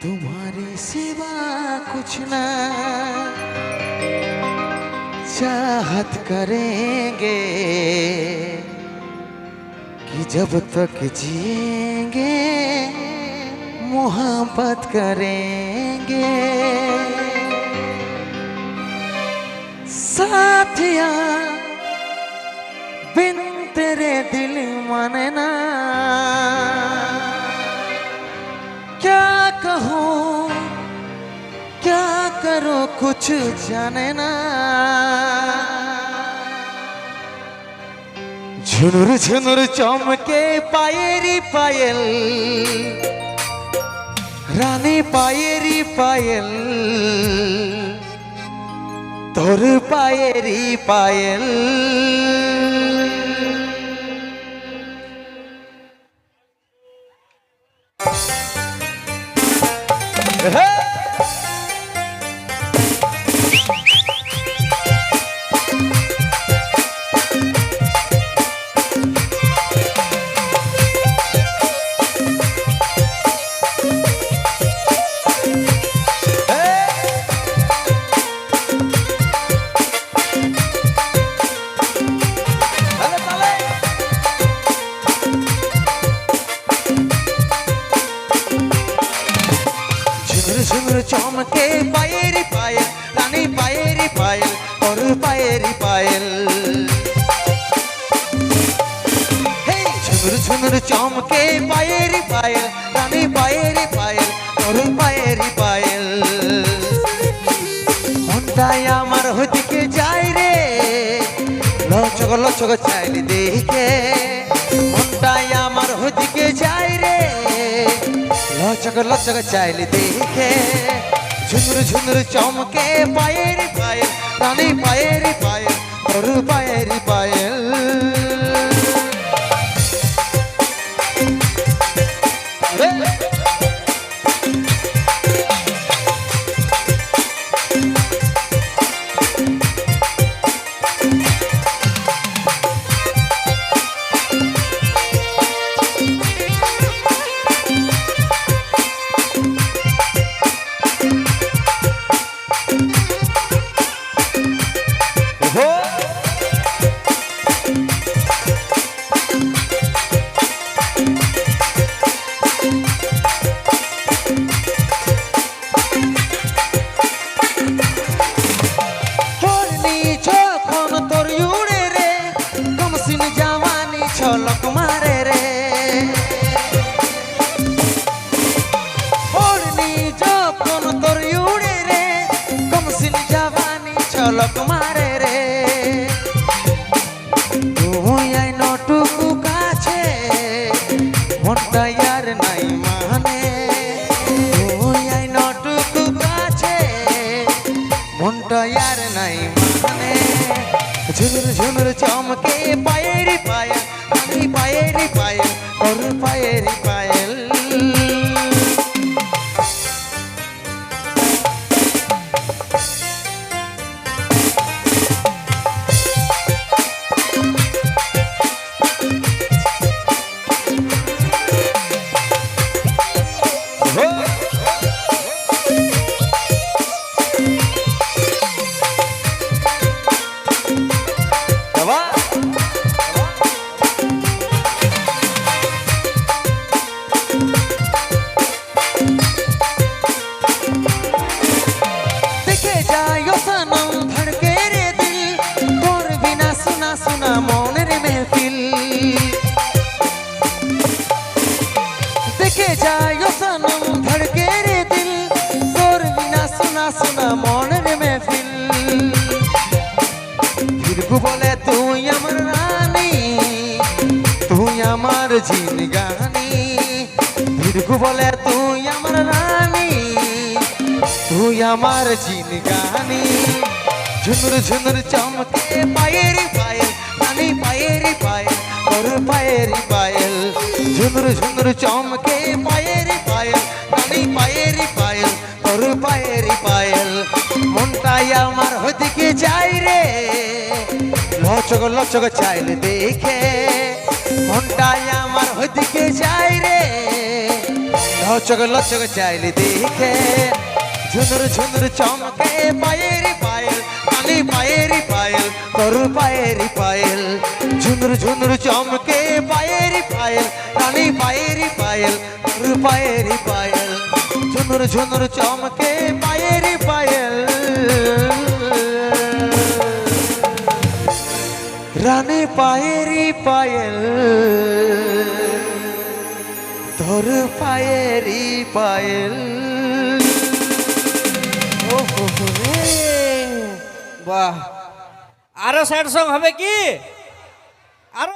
तुम्हारे सिवा कुछ ना चाहत करेंगे कि जब तक जिएंगे मोहब्बत करेंगे। साथिया बिन तेरे दिल माने ना, क्या कहूँ क्या करो कुछ जाने ना। झुनुर झुनुर चमके पायरी पायल, रानी पायरी पायल, तोर पायरी पायल। झुमुर चमके पायरी पायल, रानी पायरी पायल, और पायरी पायल। हे झुमुर झुमुर चमके पायरी पायल, रानी पायरी पायल, और पायरी पायल। মনটাই আমার ওদিকে যায় রে, লচক লচক চাইলে দেখে। মনটাই আমার ওদিকে যায় রে, लचक लचक चाइल देखे। झुनुर झुनुर चमके पायरी पायल, रानी पायरी पायल, और पायरी पायल। झलक मारे रे ओढ़नी যখন তোর উড়ে রে কমসিন জাवानी झलक मारे रे তুই আই নটুকু কাছে মনটা আর নাই মানে তুই আই নটুকু কাছে মনটা আর নাই মানে झुनुर झुनुर चमके पायरी पायल रानी पायरी पायल और पायरी पायल देखे जायो सनम धड़के रे दिल तोर बिना सुना सुना मन रे महफिल फिर को बोले तू अमर रानी तू अमर जिंदगानी फिर को बोले तू अमर रानी तू अमर जिंदगानी झुनुर झुनुर चमके पायरी पायल रानी पायरी पायल और पायरी पायल झुनुर झुनुर चमके पायरी पायल रानी पायरी पायल और पायरी पायल মনটাই আমার ওদিকে যায় রে লচক লচক চাইলে দেখে মনটাই আমার ওদিকে যায় রে লচক চাইলে দেখে ঝুনুর ঝুনুর চমকে পায়েরি পায়েল রানী পায়েরি পায়েল তোর পায়েরি পায়েল ঝুনুর ঝুনুর চমকে পায়েরি পায়েল রানী পায়েরি পায়েল তোর পায়েরি পায়েল ঝুনুর ঝুনুর চমকে পায়েরি পায়েল রানী পায়েরি পায়েল তোর পায়েরি পায়েল বাহ, আরো স্যাড সং হবে কি?